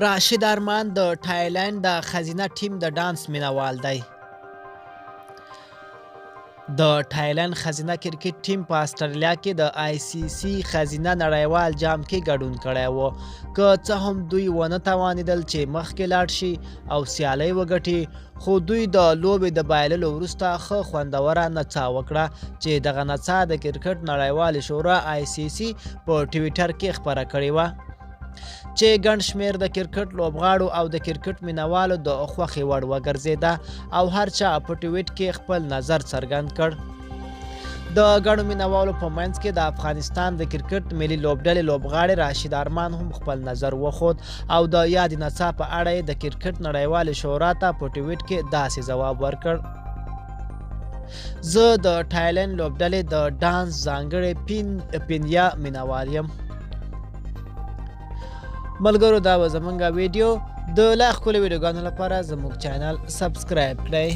راشید ارمان د تایلند د ښځینه ټیم د ډانس مینوال دی. د تایلند ښځینه کرکټ ټیم په استرالیا کې د ICC ښځینه نړیوال جام کې ګډون کړی و. که څه هم دوی ونه توانېدل چې مخکې لاړ شي او سیالۍ وګټي، خو دوی د لوبې د بایللو وروسته ښه خوندوره نڅا وکړه چې دغه نڅا د کرکټ نړیوالې شورا ICC په ټویټر کې خپره کړې وه، چې ګڼ شمېر د کرکټ لوبغاړو او د کرکټ مینوالو د خوښې وړ وګرځېده او هر چا په ټویټ کې خپل نظر څرګند کړ. د ګڼو مینوالو په منځ کې د افغانستان د کرکټ ملي لوبډلې لوبغاړی راشید ارمان هم خپل نظر وښود او د یادې نڅا په اړه یې د کرکټ نړیوالې شورا ته په ټویټ کې داسې ځواب ورکړ: زه د تایلند لوبډلې د ډانس ځانګړی پینیا مینوال یم. ملګرو، دا و زمونږ ویډیو. د لا ښکلو ویډیوګانو لپاره زموږ چینل سبسکرایب کړئ.